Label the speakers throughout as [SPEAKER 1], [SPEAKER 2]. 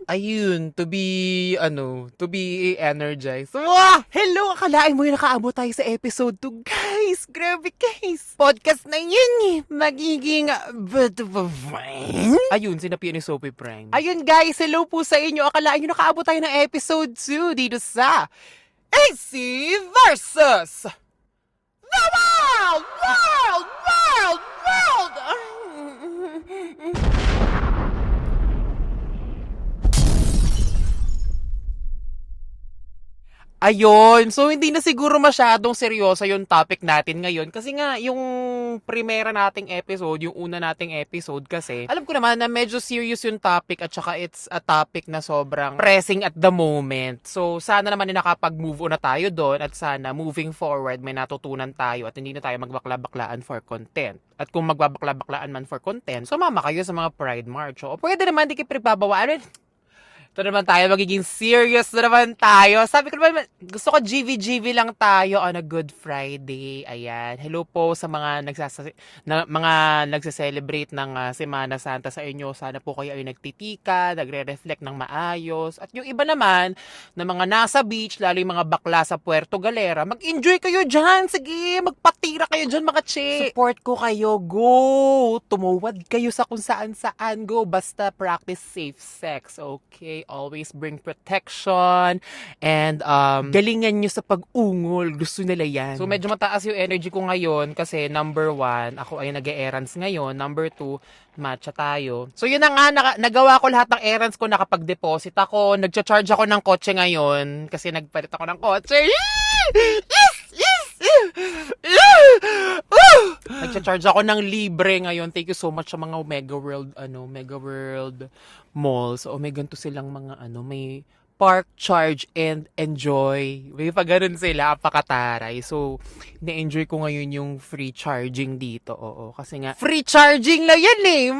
[SPEAKER 1] ayun, to be energized. Wow! Hello! Akalain mo yung nakaabot tayo sa episode 2. Guys, grabe guys! Podcast na yun eh. Magiging, ayun, sinapian ni Sophie Prime. Ayun guys, hello po sa inyo. Akalain nyo nakaabot tayo ng episode 2 dito sa AC versus the world! World! World! World! Ayun. So, hindi na siguro masyadong seryoso yung topic natin ngayon. Kasi nga, yung primera nating episode, yung una nating episode kasi, alam ko naman na medyo serious yung topic at saka it's a topic na sobrang pressing at the moment. So, sana naman na nakapag-move on na tayo doon at sana moving forward may natutunan tayo at hindi na tayo magbakla-baklaan for content. At kung magbabakla-baklaan man for content, sumama kayo sa mga Pride March. O pwede naman, di kayo pinagpapawaan. Ito naman tayo, magiging serious na naman tayo. Sabi ko naman, gusto ko GV-GV lang tayo on a Good Friday. Ayan. Hello po sa mga nagse-celebrate ng Semana Santa sa inyo. Sana po kayo ay nagtitika, nagre-reflect ng maayos. At yung iba naman, na mga nasa beach, lalo yung mga bakla sa Puerto Galera, mag-enjoy kayo dyan. Sige, magpatira kayo dyan mga che. Support ko kayo. Go! Tumuwad kayo sa kung saan-saan. Go! Basta practice safe sex. Okay? Always bring protection and galingan nyo sa pag-ungol. Gusto nila yan. So medyo mataas yung energy ko ngayon kasi number 1, ako ay nag-e-errands ngayon. Number 2, matcha tayo. So yun na nga, nagawa ko lahat ng errands ko, nakapag-deposit ako, nagcha-charge ako ng kotse ngayon kasi nagpalit ako ng kotse. Nagcha-charge ako ng libre ngayon. Thank you so much sa mga Mega World malls. O may ganito silang mga may park, charge, and enjoy. May pa ganun sila, apakataray. So, na-enjoy ko ngayon yung free charging dito. Oo, kasi nga, free charging lang yan eh!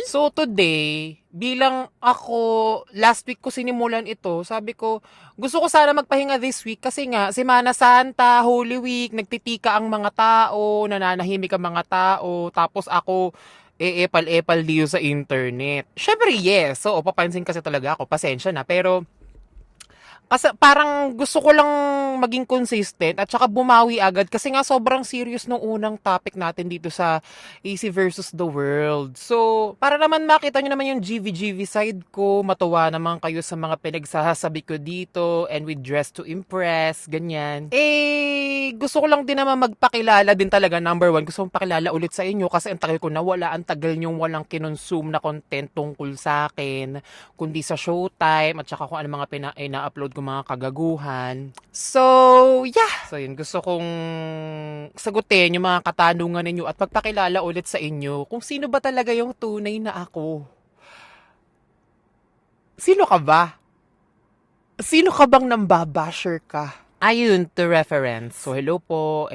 [SPEAKER 1] So, today, bilang ako, last week ko sinimulan ito, sabi ko, gusto ko sana magpahinga this week kasi nga, Semana Santa, Holy Week, nagtitika ang mga tao, nananahimik ang mga tao, tapos ako, epal-epal dito sa internet. Syempre, yes. So, papansin kasi talaga ako. Pasensya na. Pero, kasi parang gusto ko lang maging consistent at saka bumawi agad kasi nga sobrang serious nung unang topic natin dito sa AC versus the world. So, para naman makita nyo naman yung GV-GV side ko, matuwa naman kayo sa mga pinagsasabi ko dito and with dress to impress, ganyan. Gusto ko lang din naman magpakilala din talaga, number 1. Gusto kong pakilala ulit sa inyo kasi ang tagal ko nawala, ang tagal nyong walang kinonsume na content tungkol sa akin, kundi sa Showtime at saka kung ano mga ina-upload ko mga kagaguhan. So, yeah. So, yun. Gusto kong sagutin yung mga katanungan ninyo at pagpakilala ulit sa inyo kung sino ba talaga yung tunay na ako. Sino ka ba? Sino ka bang nambabasher ka? Ayun, to reference. So, hello po.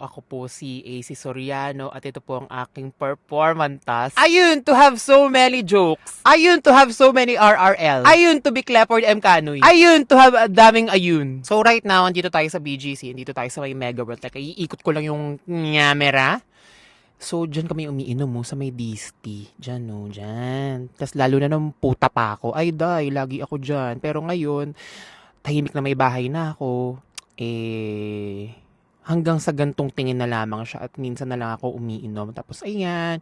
[SPEAKER 1] Ako po si AC Soriano at ito po ang aking performance task. Ayun, to have so many jokes. Ayun, to have so many RRL. Ayun, to be Clifford M. Canoy. Ayun, to have daming ayun. So, right now, andito tayo sa BGC. Andito tayo sa may Mega World. Like, iikot ko lang yung camera. So, dyan kami umiinom mo sa may Disty. Dyan, no, dyan. Tapos, lalo na nung puta pa ako. Ay, lagi ako dyan. Pero ngayon, tahimik na may bahay na ako, hanggang sa gantong tingin na lamang siya at minsan na lang ako umiinom. Tapos, ayan,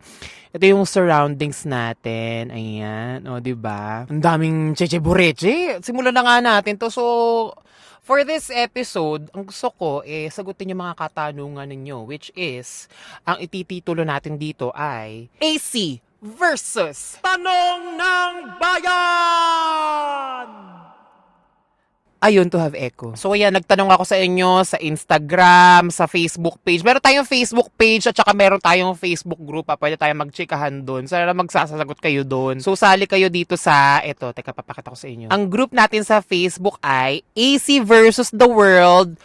[SPEAKER 1] ito yung surroundings natin. Ayan, o, diba? Ang daming cheche-bureche. Simulan na nga natin to. So, for this episode, ang gusto ko, sagutin yung mga katanungan ninyo, which is, ang itititulo natin dito ay, AC versus Tanong ng Bayan! Ayun, to have echo. So, ayan, nagtanong ako sa inyo sa Instagram, sa Facebook page. Meron tayong Facebook page at saka meron tayong Facebook group. Pwede tayong magchikahan doon. Sana magsasagot kayo doon. So, sali kayo dito sa, teka, papakita ko sa inyo. Ang group natin sa Facebook ay AC versus the World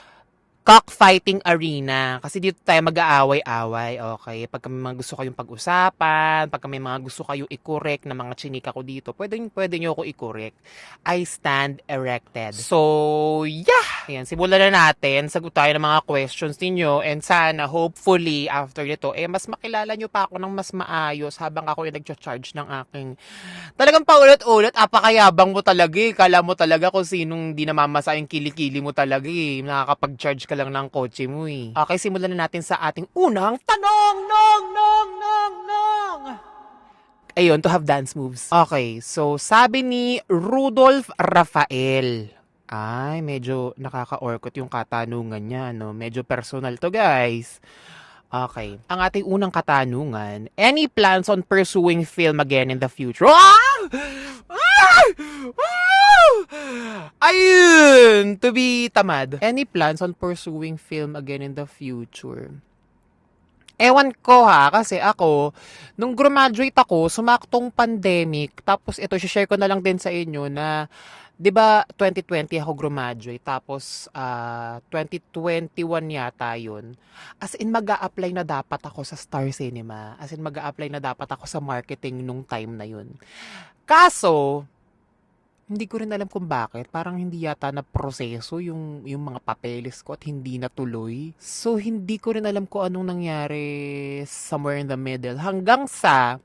[SPEAKER 1] cockfighting arena. Kasi dito tayo mag-aaway-away, okay? Pagka may mga gusto kayong pag-usapan, pagka may mga gusto kayong i-correct na mga chinika ko dito, pwede nyo ako i-correct. I stand erected. So, yeah! Ayan, simulan na natin. Sagot tayo ng mga questions ninyo and sana, hopefully, after nito, mas makilala nyo pa ako ng mas maayos habang ako yung nag-charge ng aking talagang paulit-ulit, apakayabang mo talaga eh. Kala mo talaga kung sinong di namamasa yung kilikili mo talaga eh. Nakakapag-charge ka lang ng kotse mo eh. Okay, simulan na natin sa ating unang tanong! Nong! Ayun, to have dance moves. Okay, so sabi ni Rudolph Rafael. Ay, medyo nakaka-orkot yung katanungan niya, no? Medyo personal to, guys. Okay. Ang ating unang katanungan, any plans on pursuing film again in the future? Ayun! To be tamad. Any plans on pursuing film again in the future? Ewan ko ha, kasi ako, nung graduate ako, sumaktong pandemic, tapos ito, share ko na lang din sa inyo na, di ba 2020 ako graduate, tapos 2021 yata yun. As in, mag-a-apply na dapat ako sa Star Cinema. As in, mag-a-apply na dapat ako sa marketing nung time na yun. Kaso, hindi ko rin alam kung bakit. Parang hindi yata na proseso yung mga papeles ko at hindi natuloy. So, hindi ko rin alam kung anong nangyari somewhere in the middle. Hanggang sa,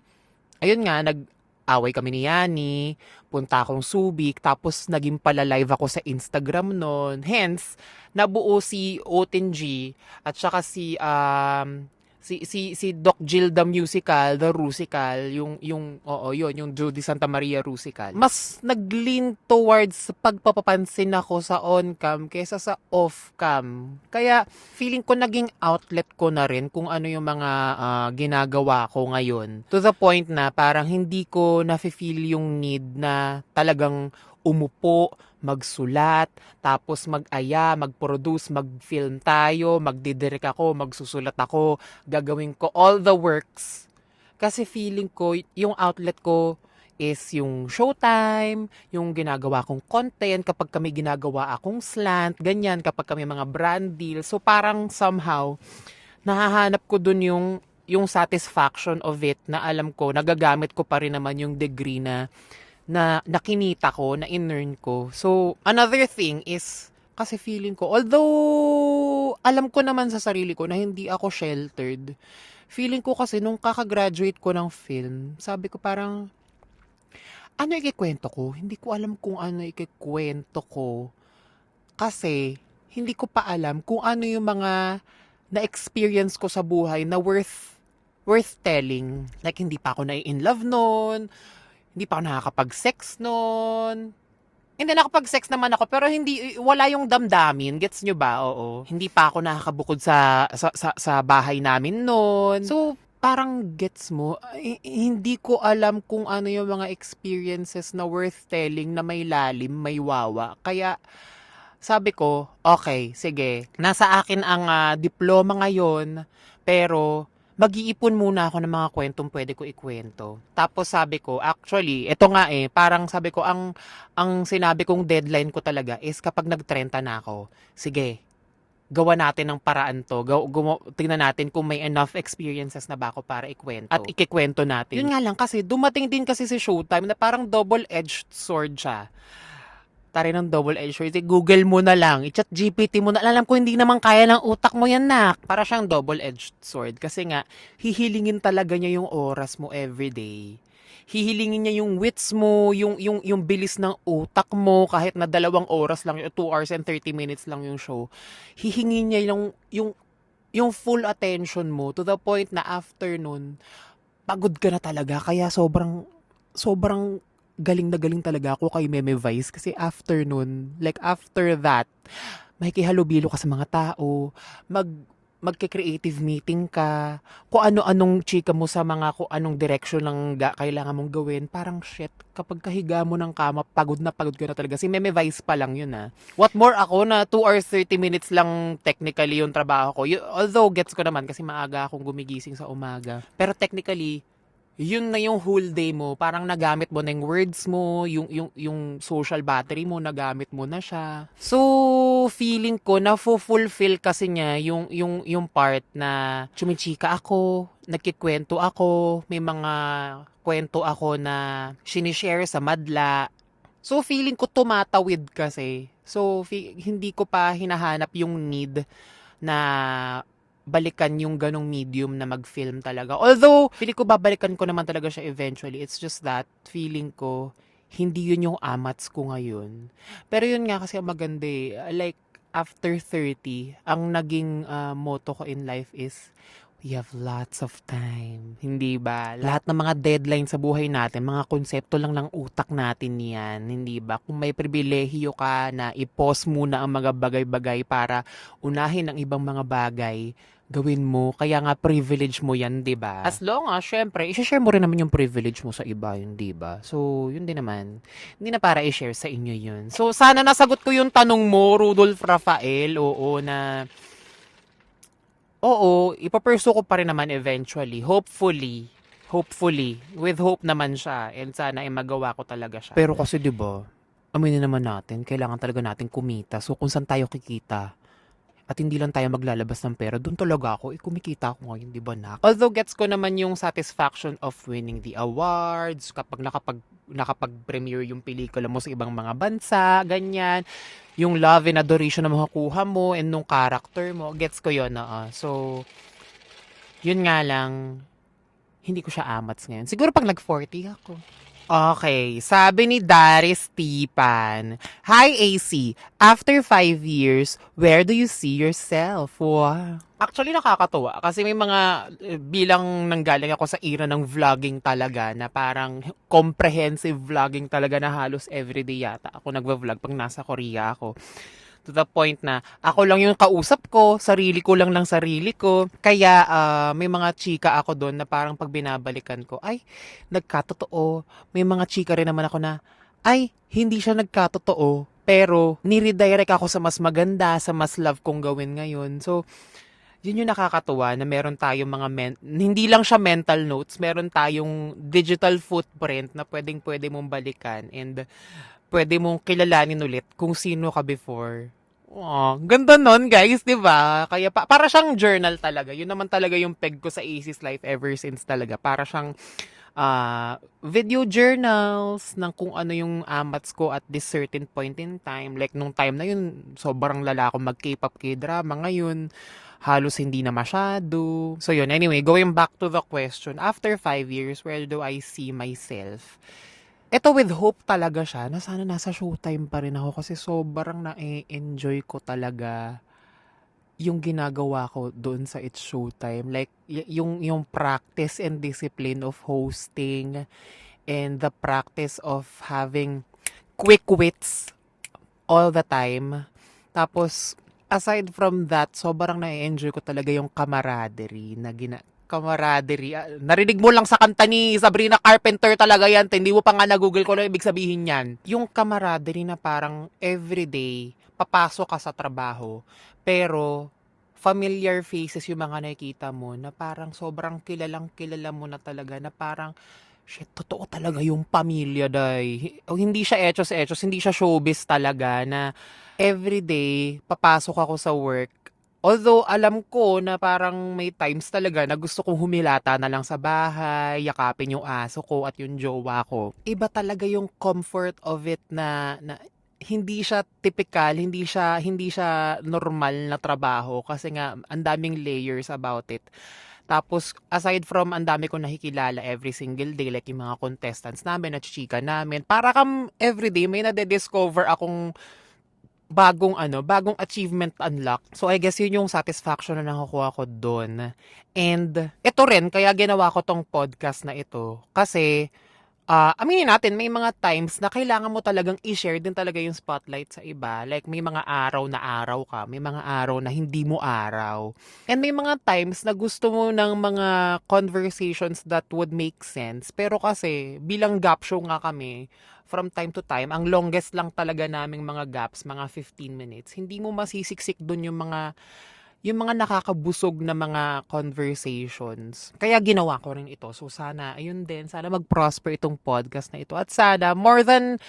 [SPEAKER 1] ayun nga, nag-away kami ni Yani, punta akong Subic, tapos naging pala live ako sa Instagram noon. Hence, nabuo si Otin G at saka si Doc Jill the Musical, the Rusical, yung Judy Santa Maria Rusical. Mas nag-lean towards pagpapapansin ako sa on-cam kaysa sa off-cam. Kaya feeling ko naging outlet ko na rin kung ano yung mga ginagawa ko ngayon. To the point na parang hindi ko nafe-feel yung need na talagang umupo, magsulat, tapos mag-aya, mag-produce, mag-film tayo, magdidirect ako, magsusulat ako, gagawin ko all the works. Kasi feeling ko, yung outlet ko is yung showtime, yung ginagawa kong content, kapag kami ginagawa akong slant, ganyan, kapag kami mga brand deal. So parang somehow, nahahanap ko dun yung satisfaction of it na alam ko, nagagamit ko pa rin naman yung degree na nakinita ko, na in-earn ko. So, another thing is, kasi feeling ko, although alam ko naman sa sarili ko na hindi ako sheltered, feeling ko kasi nung kakagraduate ko ng film, sabi ko parang, ano ikikwento ko? Hindi ko alam kung ano ikikwento ko. Kasi, hindi ko pa alam kung ano yung mga na-experience ko sa buhay na worth telling. Like, hindi pa ako na-in love noon, hindi pa ako nakakapag-sex noon. Hindi, nakapag-sex naman ako, pero wala yung damdamin. Gets nyo ba? Oo. Hindi pa ako nakakabukod sa bahay namin noon. So, parang gets mo, hindi ko alam kung ano yung mga experiences na worth telling, na may lalim, may wawa. Kaya, sabi ko, okay, sige. Nasa akin ang diploma ngayon, pero mag-iipon muna ako ng mga kwentong pwede ko ikwento. Tapos sabi ko, actually, ito nga parang sabi ko, ang sinabi kong deadline ko talaga is kapag nag-30 na ako, sige, gawa natin ng paraan to. Tingnan natin kung may enough experiences na ba ako para ikwento. At ikikwento natin. Yun nga lang kasi, dumating din kasi si Showtime na parang double-edged sword siya. Tari ng double-edged sword. Google mo na lang. I-chat GPT mo na. Alam ko hindi naman kaya ng utak mo yan, nak. Para siyang double-edged sword. Kasi nga, hihilingin talaga niya yung oras mo everyday. Hihilingin niya yung wits mo, yung bilis ng utak mo, kahit na 2 oras lang, 2 hours and 30 minutes lang yung show. Hihingin niya yung full attention mo to the point na after nun, pagod ka na talaga. Kaya sobrang galing na galing talaga ako kay Meme Vice kasi after that, makikihalubilo ka sa mga tao, magke-creative meeting ka, kung ano-anong chika mo sa mga kung anong direction lang kailangan mong gawin, parang shit, kapag kahiga mo ng kama, pagod ka na talaga. Si Meme Vice pa lang yun What more ako na 2 hours 30 minutes lang technically yung trabaho ko. Although gets ko naman kasi maaga akong gumigising sa umaga. Pero technically, yun na yung whole day mo, parang nagamit mo na yung words mo, yung social battery mo, nagamit mo na siya. So, feeling ko na fulfill kasi niya yung part na chumichika ako, nagkikwento ako, may mga kwento ako na sinishare sa madla. So, feeling ko tumatawid kasi. So, hindi ko pa hinahanap yung need na balikan yung ganong medium na mag-film talaga. Although, feeling ko babalikan ko naman talaga siya eventually. It's just that, feeling ko, hindi yun yung amats ko ngayon. Pero yun nga kasi ang maganda eh. Like, after 30, ang naging motto ko in life is, we have lots of time. Hindi ba? Lahat ng mga deadline sa buhay natin, mga konsepto lang ng utak natin yan. Hindi ba? Kung may pribilehiyo ka na i-pause muna ang mga bagay-bagay para unahin ang ibang mga bagay, gawin mo. Kaya nga privilege mo yan, 'di ba? As long as syempre, i-share mo rin naman yung privilege mo sa iba, yun, 'di ba? So, yun din naman. Hindi na para i-share sa inyo yun. So, sana nasagot ko yung tanong mo, Rudolph Rafael. Oo, ipapursue ko pa rin naman eventually. Hopefully, with hope naman siya. And sana ay magawa ko talaga siya. Pero kasi 'di ba, aminin naman natin, kailangan talaga natin kumita. So, kung saan tayo kikita, at hindi lang tayo maglalabas ng pera, doon talaga ako, kumikita ako ngayon, di ba, nak? Although gets ko naman yung satisfaction of winning the awards, kapag nakapag-premiere yung pelikula mo sa ibang mga bansa, ganyan, yung love and adoration na makukuha mo, and nung character mo, gets ko yun, So, yun nga lang, hindi ko siya amats ngayon. Siguro pag nag-40 ako. Okay, sabi ni Daris Tipan, Hi AC, after 5 years, where do you see yourself? Wow. Actually, nakakatuwa kasi may mga bilang nanggaling ako sa era ng vlogging talaga na parang comprehensive vlogging talaga na halos everyday yata ako nagva-vlog pag nasa Korea ako. To the point na ako lang yung kausap ko, sarili ko lang ng sarili ko. Kaya may mga chika ako doon na parang pag binabalikan ko, ay, nagkatotoo. May mga chika rin naman ako na, ay, hindi siya nagkatotoo. Pero, niredirect ako sa mas maganda, sa mas love kong gawin ngayon. So, yun yung nakakatuwa na meron tayong mga hindi lang siya mental notes, meron tayong digital footprint na pwede mong balikan and pwede mong kilalanin ulit kung sino ka before. Oh, ganda nun, guys, 'di ba? Kaya para siyang journal talaga. Yun naman talaga yung peg ko sa AC's life ever since talaga. Para siyang video journals ng kung ano yung amats ko at this certain point in time. Like nung time na yun, sobrang lala ako mag K-pop K-drama. Ngayon, halos hindi na masyado. So yun, anyway, going back to the question, after 5 years, where do I see myself? Ito with hope talaga siya na sana nasa showtime pa rin ako kasi sobrang na-enjoy ko talaga yung ginagawa ko doon sa It's Showtime. Like, yung practice and discipline of hosting and the practice of having quick wits all the time. Tapos, aside from that, sobrang na-enjoy ko talaga yung camaraderie na camaraderie. Narinig mo lang sa kanta ni Sabrina Carpenter talaga yan. Hindi mo pa nga na-google ko lang ibig sabihin yan. Yung camaraderie na parang everyday, papasok ka sa trabaho, pero familiar faces yung mga nakikita mo na parang sobrang kilalang kilala mo na talaga na parang shit, totoo talaga yung pamilya, day. O, hindi siya etos, hindi siya showbiz talaga na everyday, papasok ako sa work. Although, alam ko na parang may times talaga na gusto kong humilata na lang sa bahay, yakapin yung aso ko at yung jowa ko. Iba talaga yung comfort of it na hindi siya typical, hindi siya normal na trabaho kasi nga ang daming layers about it. Tapos, aside from ang dami kong nakikilala every single day, like yung mga contestants namin, at chika namin, para kam everyday may nade-discover akong bagong achievement unlock. So, I guess yun yung satisfaction na nakukuha ko doon. And, ito rin, kaya ginawa ko tong podcast na ito. Kasi, aminin natin, may mga times na kailangan mo talagang i-share din talaga yung spotlight sa iba. Like, may mga araw na araw ka, may mga araw na hindi mo araw. And may mga times na gusto mo ng mga conversations that would make sense. Pero kasi, bilang gap show nga kami, from time to time, ang longest lang talaga naming mga gaps, mga 15 minutes. Hindi mo masisiksik dun yung mga nakakabusog na mga conversations. Kaya ginawa ko rin ito. So sana, ayun din, sana mag-prosper itong podcast na ito. At sana, more than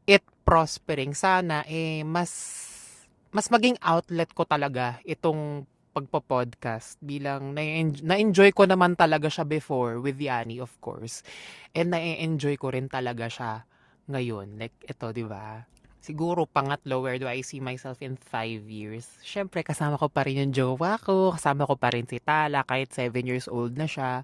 [SPEAKER 1] it prospering, sana mas maging outlet ko talaga itong pagpo-podcast bilang na-enjoy ko naman talaga siya before with Yani, of course. And na-enjoy ko rin talaga siya ngayon. Like, ito, di ba? Siguro, pangatlo, where do I see myself in 5 years? Siyempre, kasama ko pa rin yung jowa ko, kasama ko pa rin si Tala, kahit 7 years old na siya.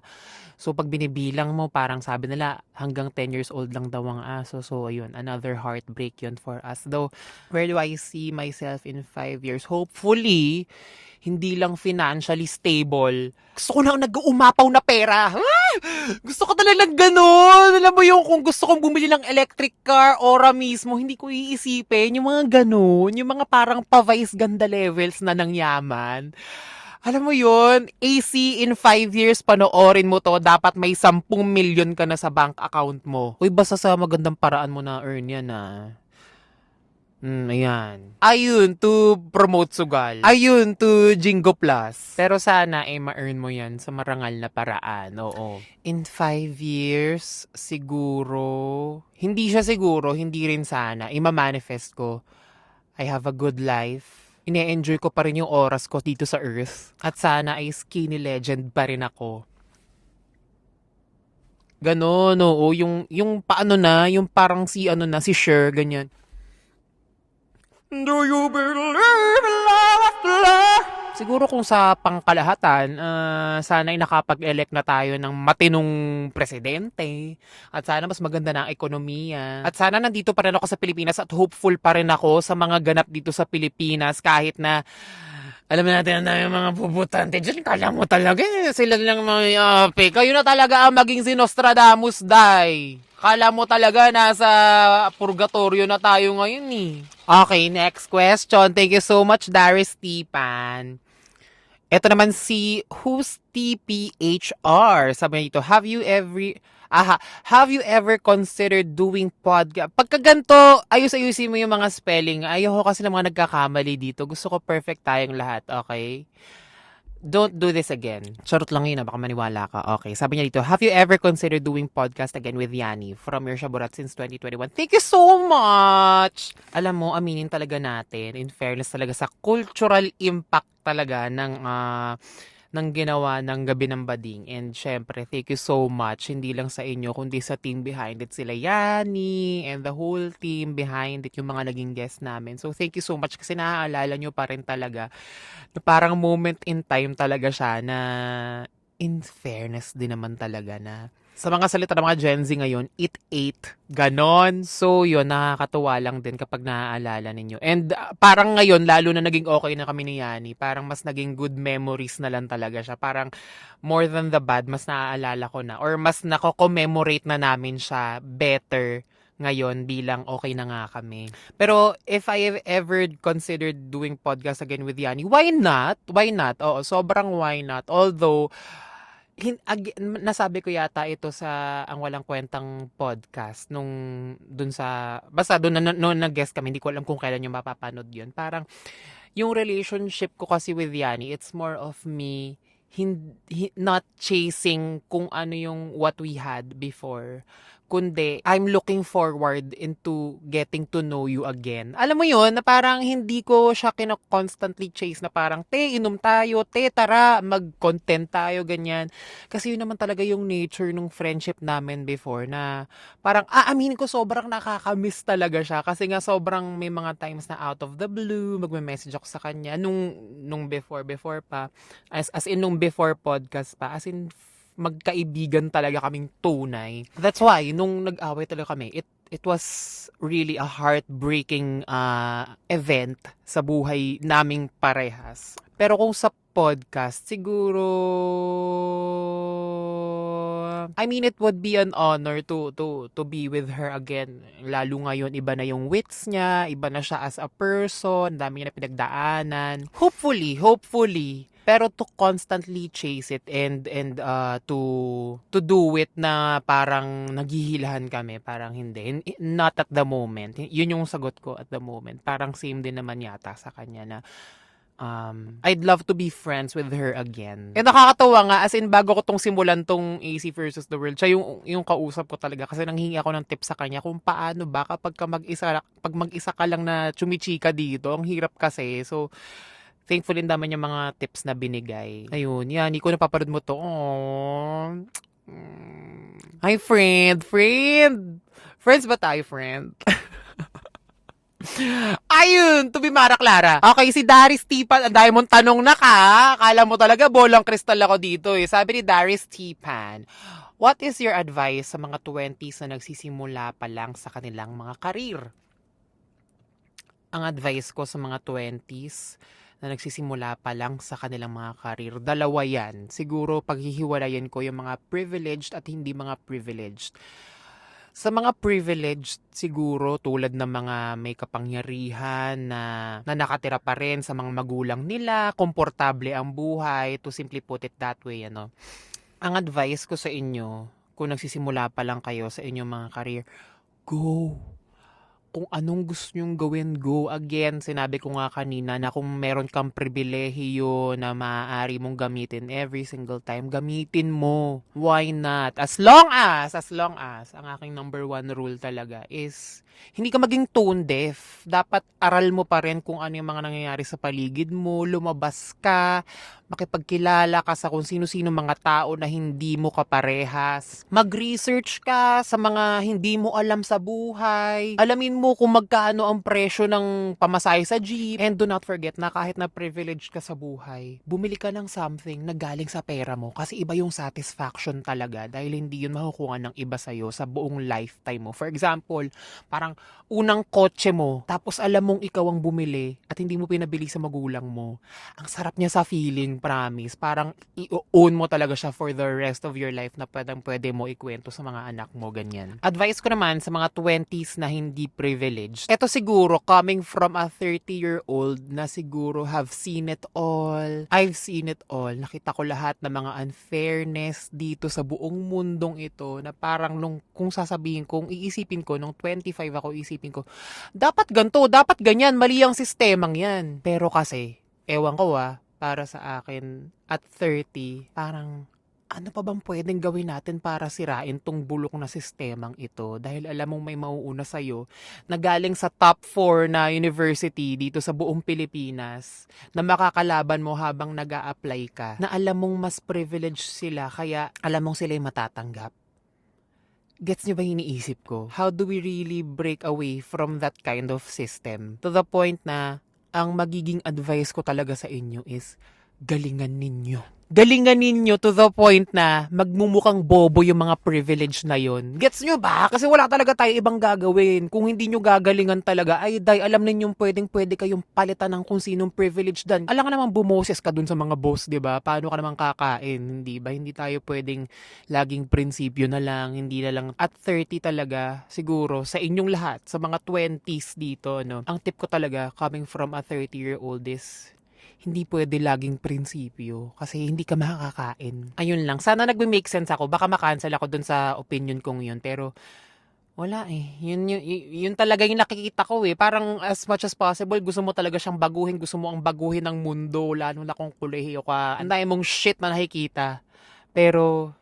[SPEAKER 1] So, pag binibilang mo, parang sabi nila, hanggang 10 years old lang daw ang aso. So, ayun, another heartbreak yun for us. Though, where do I see myself in 5 years? Hopefully, hindi lang financially stable. Gusto ko na nag-uumapaw na pera. Ah! Gusto ko talagang ganun. Alam mo yung kung gusto kong bumili ng electric car, ora mismo, hindi ko iisipin yung mga ganun. Yung mga parang pa-vice ganda levels na ng yaman. Alam mo yun, AC in 5 years, panoorin mo to, dapat may 10 milyon ka na sa bank account mo. Uy, basta sa magandang paraan mo na earn yan ayan. Ayun, to promote sugal. Ayun, to Jingo Plus. Pero sana, ma-earn mo yan sa marangal na paraan. Oo. In 5 years, siguro, hindi rin sana. Ima-manifest ko, I have a good life. Ine-enjoy ko pa rin yung oras ko dito sa Earth. At sana ay skinny legend pa rin ako. Ganon, oo. Yung paano na, yung parang si Cher, ganyan. Do you believe in love after love? Siguro kung sa pangkalahatan, sana ay nakapag-elect na tayo ng matinong presidente. At sana mas maganda na ang ekonomiya. At sana nandito pa rin ako sa Pilipinas at hopeful pa rin ako sa mga ganap dito sa Pilipinas kahit na alam natin na yung mga puputante dyan, kala mo talaga sila lang mga kayo na talaga ang maging si Nostradamus, day. Kala mo talaga nasa purgatorio na tayo ngayon Okay, next question. Thank you so much, Darius Tipan. Ito naman si Who's TPHR. Sabi niya dito, have you ever considered doing podcast? Pagka ganito, ayusin mo yung mga spelling. Ayoko kasi ng mga nagkakamali dito. Gusto ko perfect tayong lahat, okay? Don't do this again. Charot lang yun, baka maniwala ka. Okay, sabi niya dito, have you ever considered doing podcast again with Yani from your Shaburat since 2021? Thank you so much! Alam mo, aminin talaga natin, in fairness talaga sa cultural impact talaga ng ginawa ng Gabi ng Bading. And syempre, thank you so much. Hindi lang sa inyo, kundi sa team behind it. Sila Yani and the whole team behind it, yung mga naging guest namin. So, thank you so much kasi naaalala nyo pa rin talaga na parang moment in time talaga siya na in fairness din naman talaga na sa mga salita ng mga Gen Z ngayon, it ate. Ganon. So, yun, nakakatuwa lang din kapag naaalala ninyo. And parang ngayon, lalo na naging okay na kami ni Yani, parang mas naging good memories na lang talaga siya. Parang more than the bad, mas naaalala ko na. Or mas nako-commemorate na namin siya better ngayon bilang okay na nga kami. Pero if I have ever considered doing podcast again with Yani, why not? Why not? Oo, sobrang why not. Although, nasabi ko yata ito sa ang walang kwentang podcast basta doon nag-guest kami, hindi ko alam kung kailan yung mapapanood yun. Parang yung relationship ko kasi with Yani, it's more of me not chasing kung ano yung what we had before, kundi I'm looking forward into getting to know you again. Alam mo yun, na parang hindi ko siya constantly chase na parang, inom tayo, tara, mag-content tayo, ganyan. Kasi yun naman talaga yung nature ng friendship namin before na parang, aminin ko, sobrang nakakamiss talaga siya. Kasi nga sobrang may mga times na out of the blue, magme-message ako sa kanya nung before pa. As in nung before podcast pa, as in magkaibigan talaga kaming tunay. That's why, nung nag-away talaga kami, it was really a heartbreaking event sa buhay naming parehas. Pero kung sa podcast, siguro, I mean, it would be an honor to be with her again. Lalo ngayon, iba na yung wits niya, iba na siya as a person, dami niya na pinagdaanan. Hopefully, pero to constantly chase it and to do it na parang naghihilahan kami, parang hindi. Not at the moment. Yun yung sagot ko at the moment. Parang same din naman yata sa kanya na I'd love to be friends with her again. Nakakatawa nga, as in, bago ko tong simulan tong AC versus the world, siya yung kausap ko talaga kasi nanghingi ako ng tips sa kanya kung paano ba kapag pag mag-isa ka lang na chumichika dito, ang hirap kasi. So, thankful din naman yung mga tips na binigay. Ayun, yan, hindi ko napapanood mo to. Aww. Hi, friend! Friends ba tayo, friend? Ayun, to be Mara Clara. Okay, si Darius Tipan, ang dahil mong tanong na ka. Akala mo talaga bolang kristal ako dito eh. Sabi ni Darius Tipan, what is your advice sa mga 20s na nagsisimula pa lang sa kanilang mga karir? Ang advice ko sa mga 20s na nagsisimula pa lang sa kanilang mga karir, dalawa yan. Siguro paghihiwalayan ko yung mga privileged at hindi mga privileged. Sa mga privileged, siguro tulad ng mga may kapangyarihan na nakatira pa rin sa mga magulang nila, komportable ang buhay, to simply put it that way, ano. Ang advice ko sa inyo, kung nagsisimula pa lang kayo sa inyong mga career, go! Kung anong gusto nyong gawin, go. Again, sinabi ko nga kanina na kung meron kang pribilehiyo na maaari mong gamitin every single time, gamitin mo. Why not? As long as, ang aking number one rule talaga is, hindi ka maging tone deaf. Dapat aral mo pa rin kung ano yung mga nangyayari sa paligid mo, lumabas ka, makipagkilala ka sa kung sino-sino mga tao na hindi mo kaparehas. Mag-research ka sa mga hindi mo alam sa buhay. Alamin mo kung magkano ang presyo ng pamasahe sa jeep. And do not forget na kahit na privileged ka sa buhay, bumili ka ng something na galing sa pera mo kasi iba yung satisfaction talaga dahil hindi yun makukuha ng iba sa'yo sa buong lifetime mo. For example, parang unang kotse mo, tapos alam mong ikaw ang bumili at hindi mo pinabili sa magulang mo. Ang sarap niya sa feeling, promise. Parang i-own mo talaga siya for the rest of your life na pwede mo ikwento sa mga anak mo, ganyan. Advice ko naman sa mga 20s na hindi privileged. Ito siguro, coming from a 30-year-old na siguro have seen it all. I've seen it all. Nakita ko lahat ng mga unfairness dito sa buong mundong ito na parang kung sasabihin kong iisipin ko, nung 25 ako, isipin ko, dapat ganito, dapat ganyan, mali ang sistemang yan. Pero kasi, ewan ko para sa akin, at 30, parang, ano pa bang pwedeng gawin natin para sirain tong bulok na sistemang ito? Dahil alam mong may mauuna sa'yo na galing sa top 4 na university dito sa buong Pilipinas na makakalaban mo habang nag-a-apply ka, na alam mong mas privileged sila kaya alam mong sila yung matatanggap. Gets nyo ba iniisip ko? How do we really break away from that kind of system? To the point na ang magiging advice ko talaga sa inyo is galingan ninyo. Galingan ninyo to the point na magmumukhang bobo yung mga privilege na yon. Gets nyo ba? Kasi wala talaga tayo ibang gagawin. Kung hindi nyo gagalingan talaga, ay alam ninyong pwede kayong palitan ng kung sinong privilege dan. Alam ka naman bumoses ka dun sa mga boss, di ba? Paano ka naman kakain, hindi ba? Hindi tayo pwedeng laging prinsipyo na lang, hindi na lang. At 30 talaga, siguro, sa inyong lahat, sa mga 20s dito, no? Ang tip ko talaga, coming from a 30-year-old is, hindi pwede laging prinsipyo kasi hindi ka makakakain. Ayun lang. Sana nagme-make sense ako. Baka makancel ako dun sa opinion kong yun. Pero wala eh. Yun talaga yung nakikita ko eh. Parang as much as possible, gusto mo talaga siyang baguhin. Gusto mo ang baguhin ng mundo. Lalo na kung kolehiyo ka. Ang dami mong shit na nakikita. Pero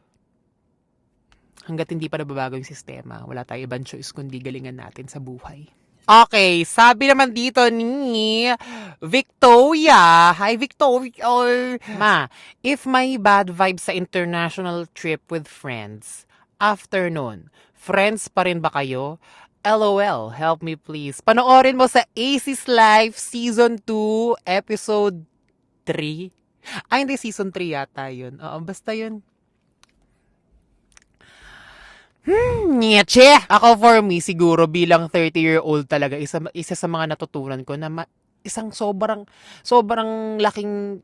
[SPEAKER 1] hanggat hindi pa nababago yung sistema, wala tayo ibang choice kundi galingan natin sa buhay. Okay, sabi naman dito ni Victoria. Hi, Victoria. Ma, if may bad vibes sa international trip with friends, after nun, friends pa rin ba kayo? LOL, help me please. Panoorin mo sa AC's Life Season 2, Episode 3. Ay, hindi, Season 3 yata yun. Oo, basta yun. Nyeche! Ako for me, siguro bilang 30-year-old talaga, isa sa mga natutunan ko na isang sobrang laking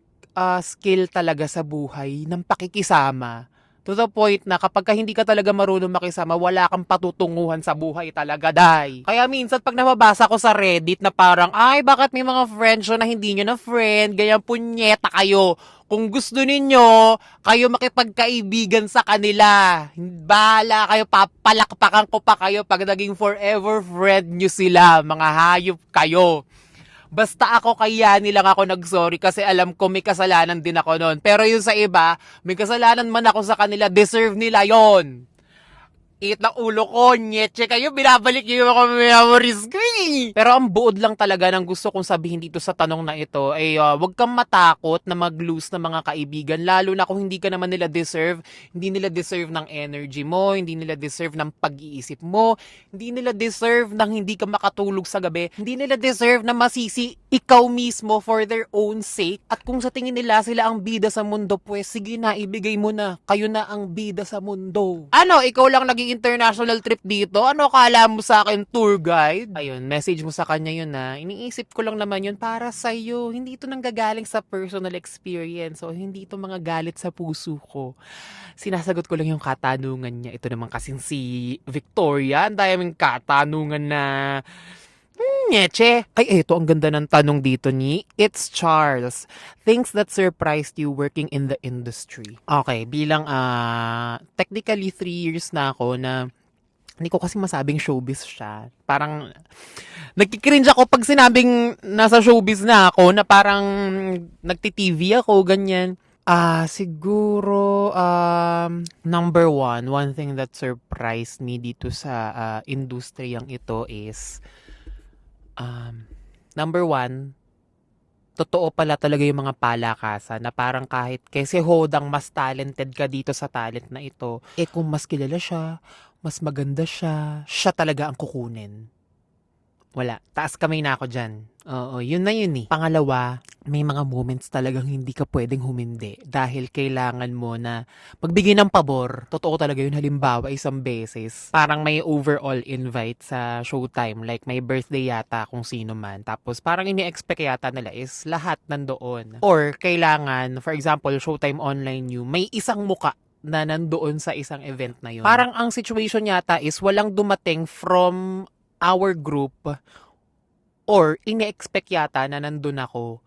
[SPEAKER 1] skill talaga sa buhay ng pakikisama. To the point na kapag hindi ka talaga marunong makisama, wala kang patutunguhan sa buhay talaga, day. Kaya minsan pag nababasa ko sa Reddit na parang, ay, bakit may mga friends na hindi nyo na friend, ganyan punyeta kayo. Kung gusto ninyo, kayo makipagkaibigan sa kanila. Bahala kayo, papalakpakan ko pa kayo pag naging forever friend nyo sila. Mga hayop kayo. Basta ako kay Yani lang ako nag-sorry kasi alam ko may kasalanan din ako noon. Pero yung sa iba, may kasalanan man ako sa kanila, deserve nila yon. Iit ng ulo ko, nyeche kayo, binabalik niyo yung mga memories ko eh. Pero ang buod lang talaga ng gusto kong sabihin dito sa tanong na ito ay wag kang matakot na mag-lose ng mga kaibigan, lalo na kung hindi ka naman nila deserve, hindi nila deserve ng energy mo, hindi nila deserve ng pag-iisip mo, hindi nila deserve ng hindi ka makatulog sa gabi, hindi nila deserve na masisi ikaw mismo for their own sake. At kung sa tingin nila sila ang bida sa mundo, pues sige na, ibigay mo na, kayo na ang bida sa mundo. Ano, ikaw lang naging international trip dito? Ano kala mo sa akin, tour guide? Ayun, message mo sa kanya yun na, iniisip ko lang naman yun para sa'yo. Hindi ito nanggagaling sa personal experience o hindi ito mga galit sa puso ko. Sinasagot ko lang yung katanungan niya. Ito naman kasing si Victoria, ang daming katanungan na nyeche. Ay, eto, ang ganda ng tanong dito ni It's Charles. Things that surprised you working in the industry. Okay, bilang technically 3 years na ako na hindi ko kasi masabing showbiz siya. Parang nagkikringe ako pag sinabing nasa showbiz na ako na parang nagti-TV ako, ganyan. Siguro, number one thing that surprised me dito sa industriyang ito is number one, totoo pala talaga yung mga palakasan na parang kahit kasi hodang mas talented ka dito sa talent na ito, kung mas kilala siya, mas maganda siya, siya talaga ang kukunin. Wala. Taas kamay na ako dyan. Oo, yun na yun eh. Pangalawa, may mga moments talagang hindi ka pwedeng humindi dahil kailangan mo na magbigay ng pabor. Totoo talaga yun. Halimbawa, isang beses, parang may overall invite sa Showtime. Like, may birthday yata kung sino man. Tapos, parang ini-expect yata nila is lahat nandoon. Or, kailangan, for example, Showtime Online New, may isang muka na nandoon sa isang event na yun. Parang ang situation yata is walang dumating from our group or ine-expect yata na nandun ako,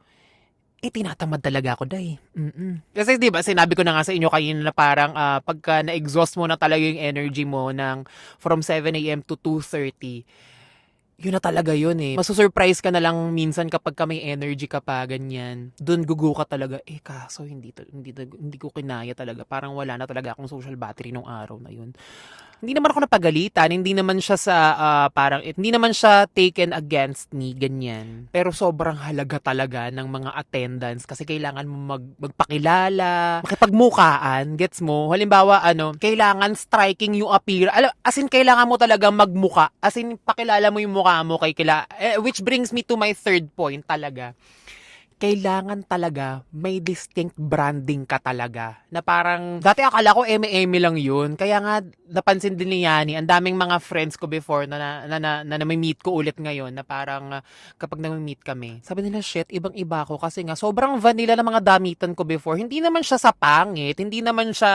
[SPEAKER 1] tinatamad talaga ako dahil. Kasi di ba sinabi ko na nga sa inyo kanina na parang pagka na-exhaust mo na talaga yung energy mo ng from 7 a.m. to 2:30, yun na talaga yun eh. Masusurprise ka na lang minsan kapag ka may energy ka pa, ganyan. Doon gugo ka talaga, kaso hindi ko kinaya talaga. Parang wala na talaga akong social battery nung araw na yun. Hindi naman ako napagalitan, hindi naman siya sa hindi naman siya taken against me, ganyan. Pero sobrang halaga talaga ng mga attendance kasi kailangan mo magpakilala, makipagmukaan, gets mo? Halimbawa, kailangan striking yung as in, kailangan mo talaga magmuka. As in, pakilala mo yung mukha mo which brings me to my third point talaga. Kailangan talaga may distinct branding ka talaga. Na parang, dati akala ko eme-eme lang yun. Kaya nga, napansin din ni Yani, ang daming mga friends ko before na may meet ko ulit ngayon, na parang kapag nami-meet kami, sabi nila, shit, ibang-iba ako kasi nga, sobrang vanilla na mga damitan ko before. Hindi naman siya sa pangit, hindi naman siya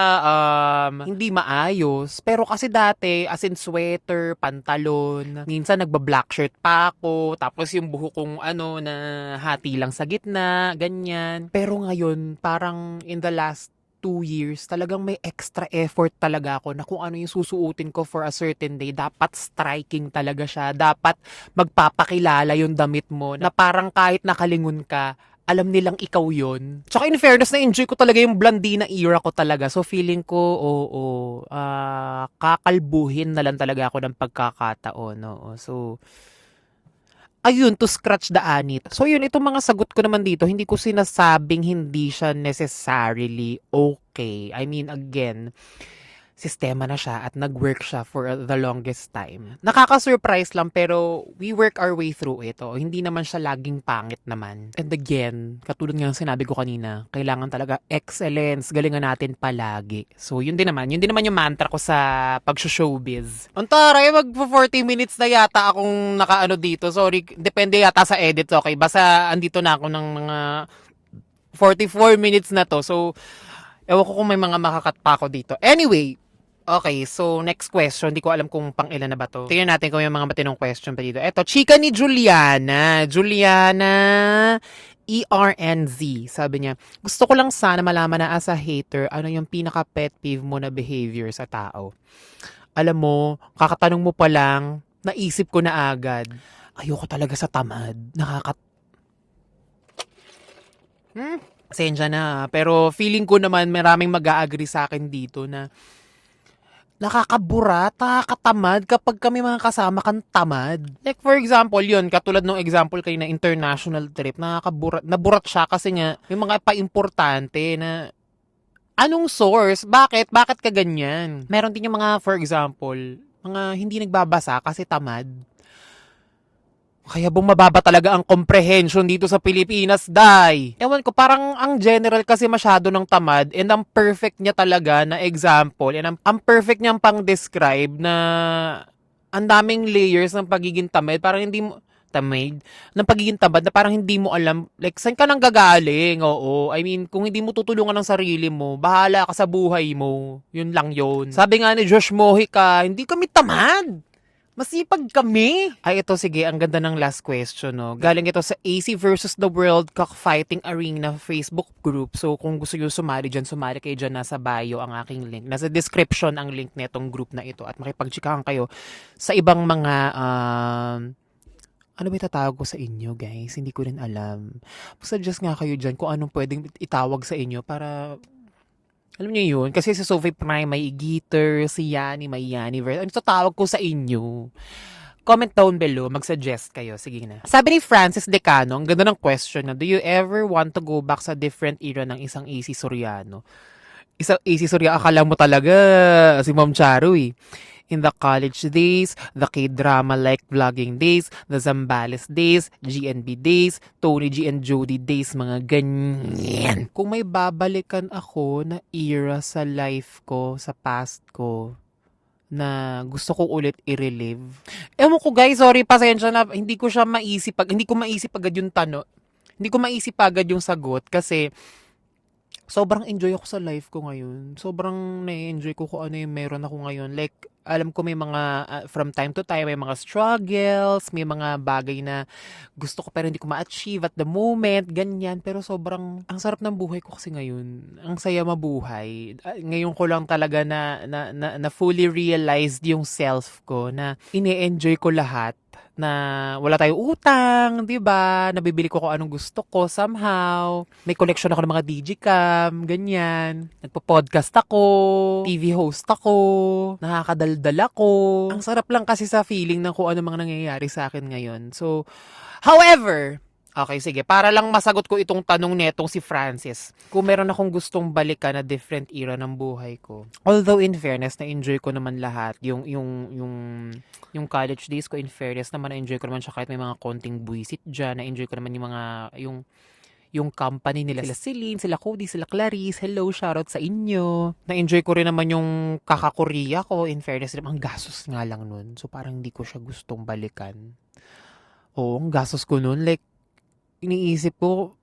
[SPEAKER 1] hindi maayos. Pero kasi dati, as in sweater, pantalon, minsan nagba-black shirt pa ako, tapos yung buhok kong na hati lang sa gitna, ganyan. Pero ngayon, parang in the last 2 years, talagang may extra effort talaga ako na kung ano yung susuotin ko for a certain day. Dapat striking talaga siya. Dapat magpapakilala yung damit mo na parang kahit nakalingon ka, alam nilang ikaw yon. Tsaka in fairness, na-enjoy ko talaga yung Blondina era ko talaga. So feeling ko, kakalbuhin na lang talaga ako ng pagkakataon. So, ayun, to scratch the anit. So yun, itong mga sagot ko naman dito, hindi ko sinasabing hindi siya necessarily okay. I mean, again, sistema na siya at nag-work siya for the longest time. Nakaka-surprise lang pero we work our way through it. Hindi naman siya laging pangit naman. And again, katulad nga ng sinabi ko kanina, kailangan talaga excellence. Galingan natin palagi. So yun din naman yung mantra ko sa pag-showbiz. Antaray, mag-40 minutes na yata akong nakaano dito. Sorry, depende yata sa edit. Okay, basta andito na ako ng mga 44 minutes na to. So, ewan ko kung may mga makakat pa ako dito. Anyway, okay, so next question. Hindi ko alam kung pang ilan na ba to. Tingnan natin kung may mga matinong question pa dito. Eto, chika ni Juliana. ERNZ. Sabi niya, gusto ko lang sana malaman na as a hater, ano yung pinaka-pet peeve mo na behavior sa tao. Alam mo, kakatanong mo pa lang, naisip ko na agad. Ayoko talaga sa tamad. Pasensya na. Pero feeling ko naman maraming mag-a-agree sa akin dito na nakakabura, nakakatamad kapag kami mga kasama kang tamad. Like for example, yun, katulad ng example kayo na international trip, naburat siya kasi nga may mga pa-importante na anong source? Bakit? Bakit ka ganyan? Meron din yung mga, for example, mga hindi nagbabasa kasi tamad. Kaya bumababa talaga ang comprehension dito sa Pilipinas, Day. Ewan ko, parang ang general kasi masyado ng tamad and ang perfect niya talaga na example and ang perfect niyang pang-describe na ang daming layers ng pagiging tamad. Parang hindi mo, tamad, ng pagiging tamad na parang hindi mo alam, like, saan ka nang gagaling? Oo. I mean, kung hindi mo tutulungan ng sarili mo, bahala ka sa buhay mo. Yun lang yun. Sabi nga ni Josh Mojica, hindi kami tamad. Masipag kami. Ay, ito, sige, ang ganda ng last question, no? Galing ito sa AC versus the World Cockfighting Arena Facebook group. So, kung gusto nyo sumali kayo dyan. Nasa bio ang aking link. Nasa description ang link netong group na ito. At makipagchikahan kayo sa ibang mga, ano ba itatawag ko sa inyo, guys? Hindi ko rin alam. Suggest nga kayo dyan kung anong pwedeng itawag sa inyo para alam niyo yun? Kasi si Sophie Prime may Gitter, si Yani may Yaniverse. Ano tawag ko sa inyo? Comment down below, mag-suggest kayo. Sige na. Sabi ni Francis Decano, ang ganda ng question na, do you ever want to go back sa different era ng isang AC Soriano? Isang AC Soriano, akala mo talaga si Ma'am Charu eh. In the college days, the K-drama like vlogging days, the Zambales days, GNB days, Tony G and Jody days, mga ganyan. Kung may babalikan ako na era sa life ko, sa past ko, na gusto ko ulit i-relive. Ewan ko guys, sorry, pasensya na, hindi ko maisip agad yung tanong. Hindi ko maisip agad yung sagot kasi sobrang enjoy ako sa life ko ngayon. Sobrang na-enjoy ko kung ano yung meron ako ngayon. Like, alam ko may mga, from time to time, may mga struggles, may mga bagay na gusto ko pero hindi ko ma-achieve at the moment, ganyan. Pero sobrang, ang sarap ng buhay ko kasi ngayon. Ang saya mabuhay. Ngayon ko lang talaga na fully realized yung self ko, na ini-enjoy ko lahat, na wala tayong utang, 'di ba? Nabibili ko kung anong gusto ko somehow. May collection ako ng mga digicam, ganyan. Nagpo-podcast ako, TV host ako, nakakadaldal ako. Ang sarap lang kasi sa feeling ng kung ano mga nangyayari sa akin ngayon. So, however, okay, sige. Para lang masagot ko itong tanong netong si Francis. Kung meron akong gustong balikan na different era ng buhay ko. Although in fairness, na-enjoy ko naman lahat. Yung college days ko, in fairness naman, na-enjoy ko naman siya kahit may mga konting buwisit dyan. Na-enjoy ko naman yung company nila. Sila Celine, sila Cody, sila Clarice. Hello, shoutout sa inyo. Na-enjoy ko rin naman yung kaka-Korea ko. In fairness, ang gastos nga lang nun. So parang hindi ko siya gustong balikan. Oo, ang gastos ko nun. Like, iniisip ko,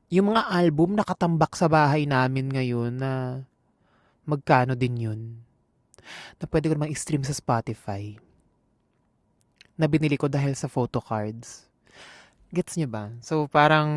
[SPEAKER 1] yung mga album nakatambak sa bahay namin ngayon na magkano din yun. Na pwede ko naman i-stream sa Spotify. Na binili ko dahil sa photo cards. Gets nyo ba? So parang,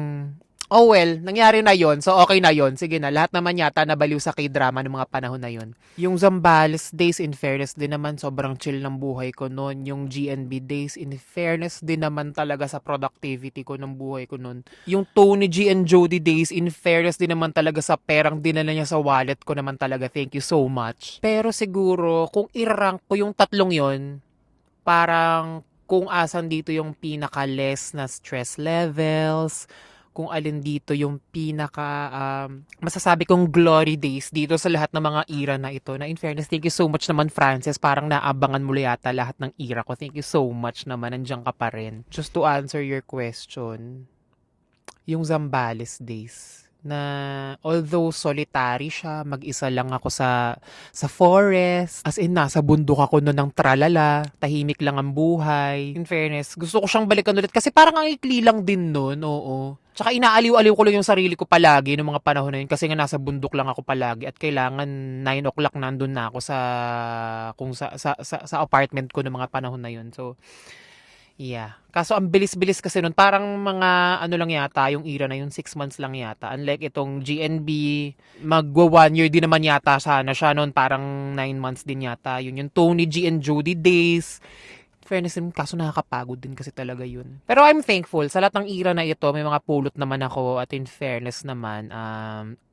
[SPEAKER 1] oh well, nangyari na yon, so okay na yon. Sige na, lahat naman yata nabaliw sa K-drama ng mga panahon na yon. Yung Zambales days, in fairness din naman, sobrang chill ng buhay ko noon. Yung GNB days, in fairness din naman talaga sa productivity ko ng buhay ko noon. Yung Tony G and Jody days, in fairness din naman talaga sa perang dinala niya sa wallet ko naman talaga. Thank you so much. Pero siguro, kung i-rank ko yung tatlong yon, parang kung asan dito yung pinaka-less na stress levels, kung alin dito yung pinaka masasabi kong glory days dito sa lahat ng mga era na ito. Na in fairness, thank you so much naman Frances, parang naabangan mo yata lahat ng era ko. Thank you so much naman, nandiyan ka pa rin. Just to answer your question, yung Zambales days, na although solitary siya, mag-isa lang ako sa forest, as in nasa bundok ako noon ng tralala, tahimik lang ang buhay. In fairness, gusto ko siyang balikan ulit kasi parang ang ikli lang din noon, oo. Tsaka inaaliw-aliw ko lang yung sarili ko palagi noong mga panahon na yun kasi nga nasa bundok lang ako palagi at kailangan 9 o'clock nandun na ako sa apartment ko noong mga panahon na yun. So, yeah. Kaso ang bilis-bilis kasi nun, parang mga ano lang yata, yung era na yun, 6 months lang yata. Unlike itong GNB, magwa 1 year din naman yata sana siya nun, parang 9 months din yata. Yun yung Tony G and Jody days. fairness din, kaso nakakapagod din kasi talaga yun. Pero I'm thankful sa lahat ng era na ito, may mga pulot naman ako at in fairness naman,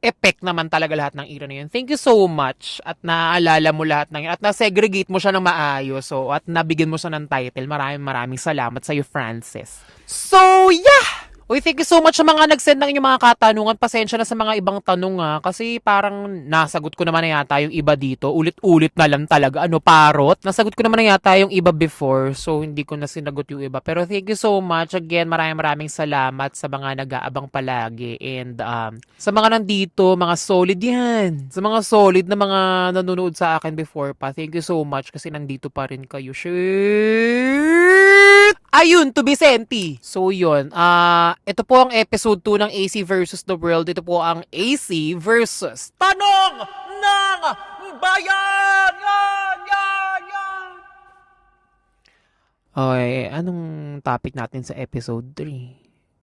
[SPEAKER 1] epic naman talaga lahat ng era na yun. Thank you so much at naaalala mo lahat ng yun at na-segregate mo siya ng maayos so, at nabigyan mo siya ng title. Maraming salamat sa iyo, Francis. So, yeah! Uy, thank you so much sa mga nag-send ng inyong mga katanungan. Pasensya na sa mga ibang tanong kasi parang nasagot ko naman na yata yung iba dito. Ulit-ulit na lang talaga. Ano, parot? Nasagot ko naman na yata yung iba before, so hindi ko na sinagot yung iba. Pero thank you so much. Again, maraming salamat sa mga nag-aabang palagi. And sa mga nandito, mga solid yan. Sa mga solid na mga nanonood sa akin before pa, thank you so much kasi nandito pa rin kayo. Shit! Ayun, to Vicente. So yun, ito po ang episode 2 ng AC versus the World. Ito po ang AC versus Tanong ng Bayan! Yan! Okay, anong topic natin sa episode 3?